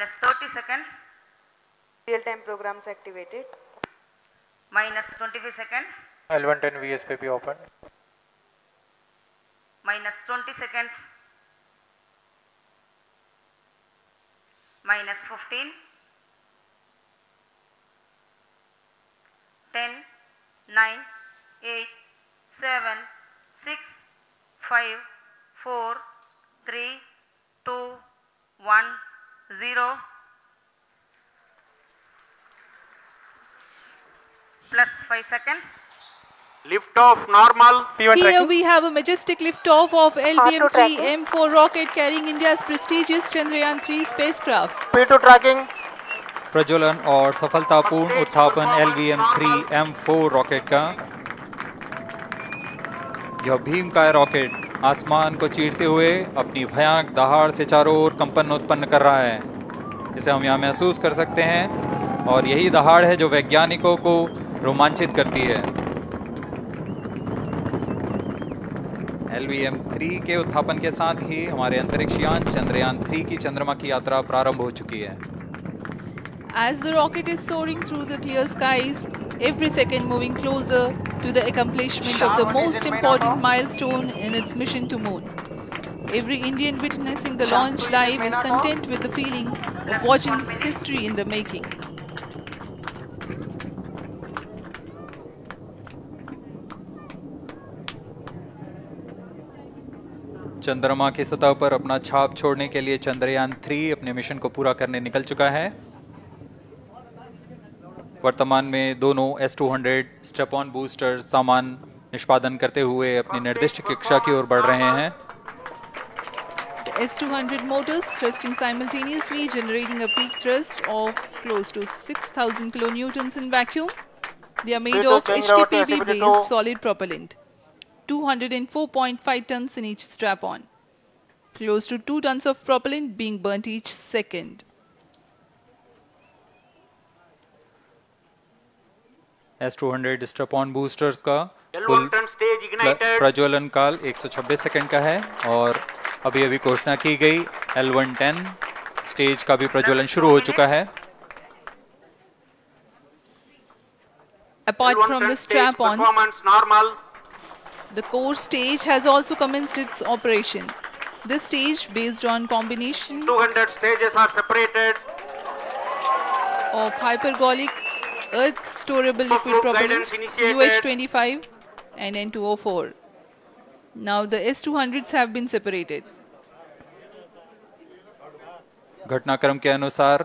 Plus 30 seconds. Real-time programs activated. Minus 25 seconds. L110 VSPP open. Minus 20 seconds. Minus 15. 10, 9, 8, 7, 6, 5, 4, 3, 2, 1, 0. Plus 5 seconds. Lift off normal. Here we have a majestic liftoff of LVM-3 M4 rocket carrying India's prestigious Chandrayaan-3 spacecraft. P2 tracking. प्रज्वलन और सफलतापूर्ण उत्थापन LVM-3 M4 rocket का। यह भीमकाय rocket आसमान को चीरते हुए अपनी भयानक दहाड़ से चारों ओर कंपन उत्पन्न कर रहा है। इसे हम यहाँ महसूस कर सकते हैं और यही दहाड़ है जो वैज्ञानिकों को रोमांचित करती है। LVM-3 के उत्थापन के साथ ही हमारे अंतरिक्ष यान चंद्रयान-3 की चंद्रमा की यात्रा प्रारंभ हो चुकी है। As the rocket is soaring through the clear skies, every second moving closer to the accomplishment of the most important milestone in its mission to moon. Every Indian witnessing the launch live is content with the feeling of watching history in the making. चंद्रमा की सतह पर अपना छाप छोड़ने के लिए चंद्रयान-3 अपने मिशन को पूरा करने निकल चुका है। वर्तमान में दोनों S-200 स्टेप ऑन बूस्टर सामान निष्पादन करते हुए अपनी निर्दिष्ट कक्षा की ओर बढ़ रहे हैं। The S-200 motors thrusting simultaneously, generating a peak thrust of close to 6,000 kilonewtons in vacuum. They are made of HTPB-based solid propellant. 204.5 tons in each strap-on. Close to 2 tons of propellant being burnt each second. S-200 strap-on boosters का कुल प्रज्वलन काल 126 second का है और अभी अभी घोषणा की गई L110 स्टेज का भी प्रज्वलन शुरू हो चुका है। Apart from the strap-ons, the core stage has also commenced its operation. This stage, based on combination 200 stages are separated of hypergolic Earth storable liquid propellants UH-25 and N2O4. Now the S-200s have been separated. घटनाक्रम के अनुसार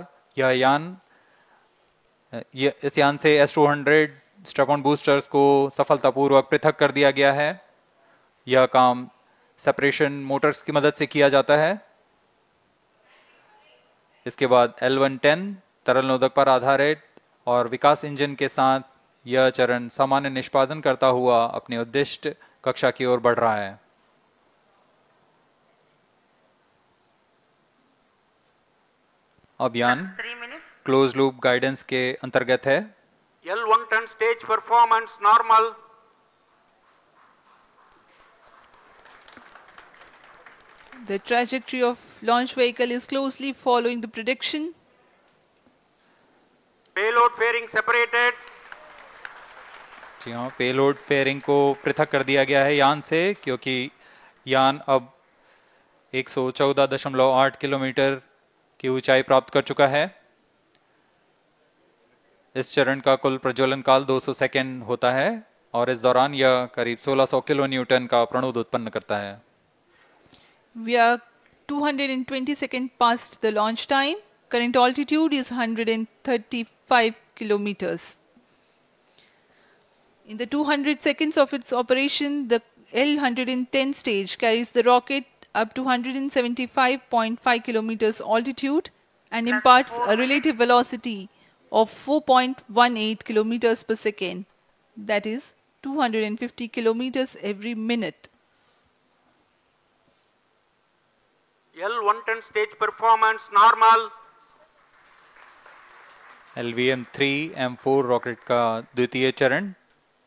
इस यान से S-200 strap-on boosters को सफलतापूर्वक पृथक कर दिया गया है। यह काम सेपरेशन मोटर्स की मदद से किया जाता है। इसके बाद L110 तरल नोदक पर आधारित और विकास इंजन के साथ यह चरण सामान्य निष्पादन करता हुआ अपनी उद्दिष्ट कक्षा की ओर बढ़ रहा है। अभियान क्लोज लूप गाइडेंस के अंतर्गत है। L110 stage performance normal. The trajectory of launch vehicle is closely following the prediction. Payload fairing separated. जी हाँ, पेलोड फेयरिंग को पृथक कर दिया गया है यान से, क्योंकि यान अब 114.8 किलोमीटर की ऊंचाई प्राप्त कर चुका है। इस चरण का कुल प्रज्वलन काल 200 सेकेंड होता है और इस दौरान यह करीब 1600 किलो न्यूटन का प्रणुद उत्पन्न करता है। We are 220 seconds past the launch time. Current altitude is 135 kilometers. In the 200 seconds of its operation, the L110 stage carries the rocket up to 175.5 kilometers altitude and imparts a relative velocity of 4.18 kilometers per second, that is 250 kilometers every minute. L110 stage performance normal. LVM-3 M4 rocket का द्वितीय चरण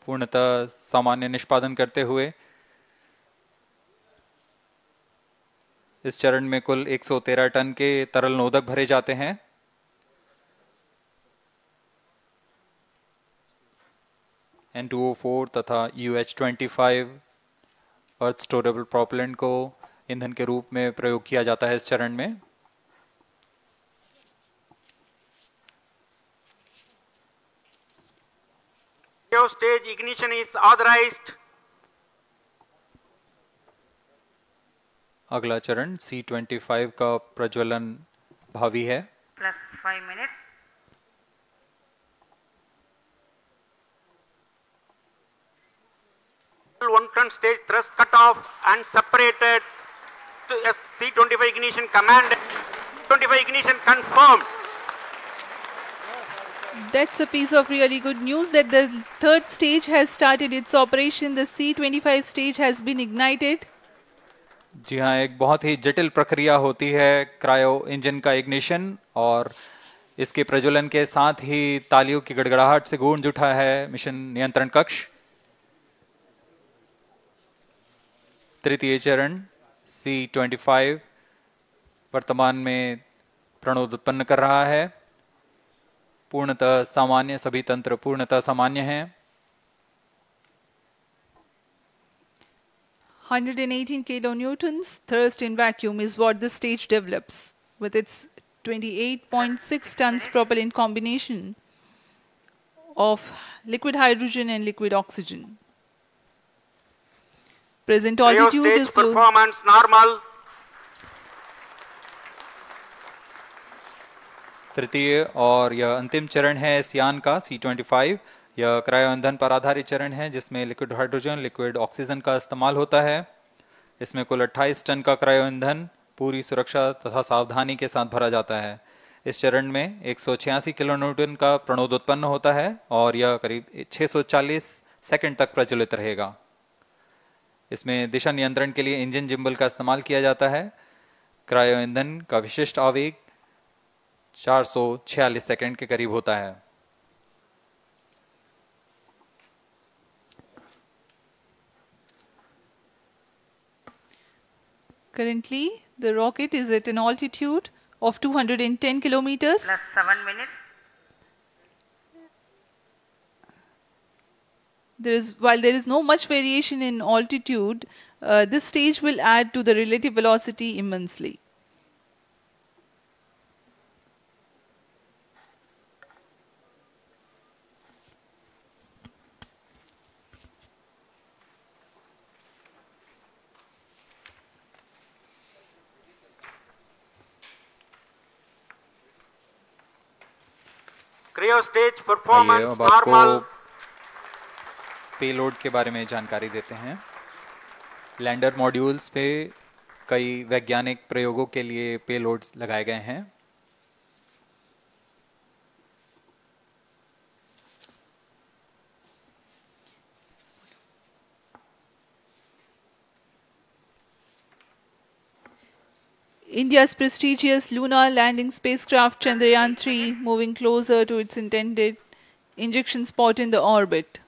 पूर्णतः सामान्य निष्पादन करते हुए इस चरण में कुल 113 टन के तरल नोदक भरे जाते हैं। N2O4 तथा UH-25 अर्थ स्टोरेबल प्रोपेलेंट को ईंधन के रूप में प्रयोग किया जाता है इस चरण में। Stage ignition is authorized. अगला चरण C25 का प्रज्वलन भावी है। plus 5 minutes. L110 stage thrust cut off and separated. C25 ignition command. 25 ignition confirmed. That's a piece of really good news that the third stage has started its operation. The C25 stage has been ignited. जी हाँ, एक बहुत ही जटिल प्रक्रिया होती है cryo engine का ignition, और इसके प्रज्वलन के साथ ही तालियों की गड़गड़ाहट से गूंज उठा है मिशन नियंत्रण कक्ष। तृतीय चरण C25 वर्तमान में प्रणोद उत्पन्न कर रहा है। पूर्णतः सामान्य, सभी तंत्र पूर्णतः सामान्य हैं। 118 kilonewtons thrust in vacuum is what the stage develops with its 28.6 tons propellant combination of liquid hydrogen and liquid oxygen. Present altitude Stage is low. performance normal. तृतीय और यह अंतिम चरण है इस यान का C25। यह क्रायो ईंधन पर आधारित चरण है जिसमें लिक्विड हाइड्रोजन, लिक्विड ऑक्सीजन का इस्तेमाल होता है। इसमें कुल 28 टन का क्रायो ईंधन पूरी सुरक्षा तथा सावधानी के साथ भरा जाता है। इस चरण में 186 किलोन्यूटन का प्रणोद उत्पन्न होता है और यह करीब 640 सेकंड तक प्रज्वलित रहेगा। इसमें दिशा नियंत्रण के लिए इंजन जिम्बल का इस्तेमाल किया जाता है। क्रायो ईंधन का विशिष्ट आवेग 446 सेकंड के करीब होता है। Currently, the rocket is at an altitude of 210 kilometers. Plus 7 minutes. While there is no much variation in altitude, this stage will add to the relative velocity immensely. Cryo stage आइए performance अब आपको normal. Payload के बारे में जानकारी देते हैं। Lander modules पे कई वैज्ञानिक प्रयोगों के लिए पेलोड्स लगाए गए हैं। India's prestigious lunar landing spacecraft Chandrayaan-3 moving closer to its intended injection spot in the orbit.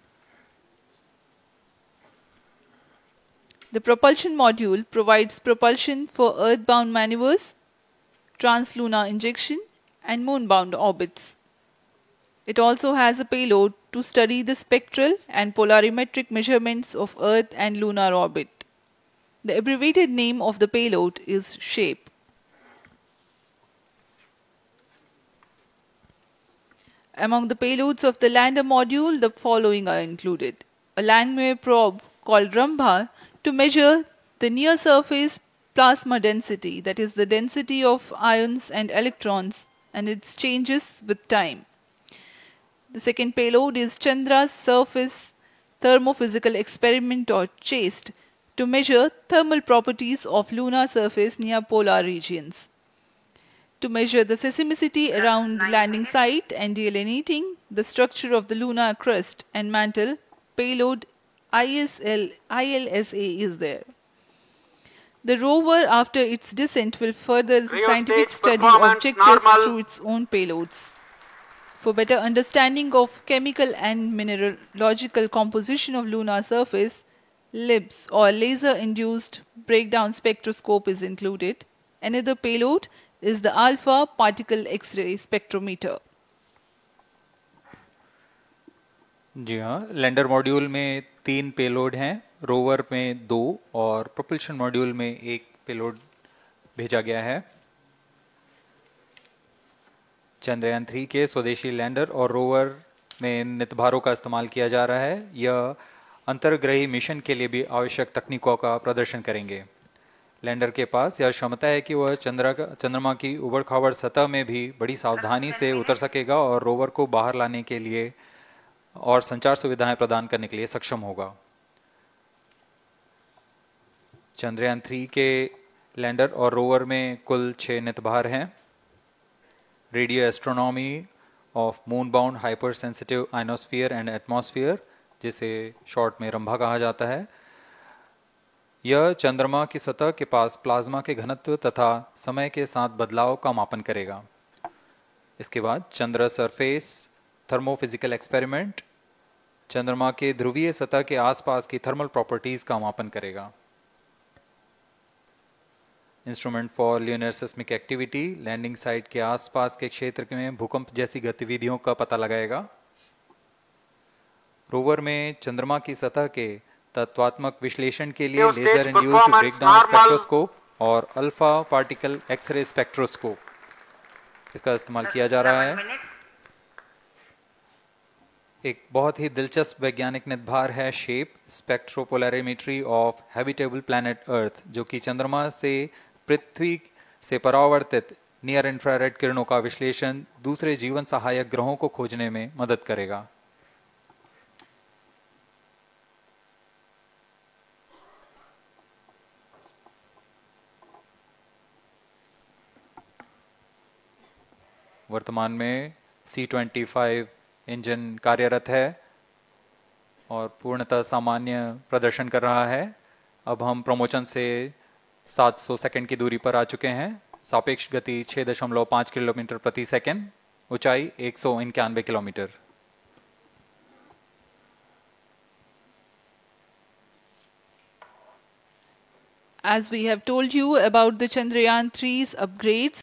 The propulsion module provides propulsion for earthbound maneuvers, translunar injection, and moonbound orbits. It also has a payload to study the spectral and polarimetric measurements of Earth and lunar orbit. The abbreviated name of the payload is SHAPE. Among the payloads of the lander module, the following are included. A Langmuir probe called Rambha to measure the near-surface plasma density, that is the density of ions and electrons, and its changes with time. The second payload is Chandra's Surface Thermophysical Experiment, or CHASTE, to measure thermal properties of lunar surface near polar regions. To measure the seismicity around the landing site and delineating the structure of the lunar crust and mantle, payload ILSA is there. The rover, after its descent, will further the scientific study objectives through its own payloads. For better understanding of chemical and mineralogical composition of lunar surface, LIBS or laser induced breakdown spectroscope is included. Another payload is the alpha particle X-ray spectrometer. जी हाँ, lander module में 3 payload हैं, rover में 2 और propulsion module में 1 payload भेजा गया है। चंद्रयान 3 के स्वदेशी लैंडर और रोवर में नितभारों का इस्तेमाल किया जा रहा है। यह अंतर्ग्रही मिशन के लिए भी आवश्यक तकनीकों का प्रदर्शन करेंगे। लैंडर के पास यह क्षमता है कि वह चंद्रमा की उबड़-खाबड़ सतह में भी बड़ी सावधानी से उतर सकेगा और रोवर को बाहर लाने के लिए और संचार सुविधाएं प्रदान करने के लिए सक्षम होगा। चंद्रयान 3 के लैंडर और रोवर में कुल 6 नितभार हैं। Radio astronomy of moon bound hyper sensitive ionosphere and atmosphere, जिसे शॉर्ट में रंभा कहा जाता है, यह चंद्रमा की सतह के पास प्लाज्मा के घनत्व तथा समय के साथ बदलाव का मापन करेगा। इसके बाद चंद्र सरफेस थर्मोफिजिकल एक्सपेरिमेंट चंद्रमा के ध्रुवीय सतह के आसपास की थर्मल प्रॉपर्टीज का मापन करेगा। Instrument for lunar seismic activity landing site के आसपास के क्षेत्र में भूकंप जैसी गतिविधियों का पता लगाएगा। रोवर में चंद्रमा की सतह के तत्वात्मक विश्लेषण के लिए लेजर इंड्यूस्ड ब्रेकडाउन स्पेक्ट्रोस्कोप और अल्फा पार्टिकल एक्सरे स्पेक्ट्रोस्कोप इसका इस्तेमाल किया जा रहा है। एक बहुत ही दिलचस्प वैज्ञानिक निर्धार है shape स्पेक्ट्रोपोलैरिमेट्री of habitable planet earth, जो कि चंद्रमा से पृथ्वी से परावर्तित नियर इंफ्रारेड किरणों का विश्लेषण दूसरे जीवन सहायक ग्रहों को खोजने में मदद करेगा। वर्तमान में C-25 इंजन कार्यरत है और पूर्णतः सामान्य प्रदर्शन कर रहा है। अब हम प्रमोशन से 700 सेकंड की दूरी पर आ चुके हैं। सापेक्ष गति 6.5 किलोमीटर प्रति सेकंड, ऊंचाई 191 kilometre. As we have told you about the Chandrayaan 3's upgrades,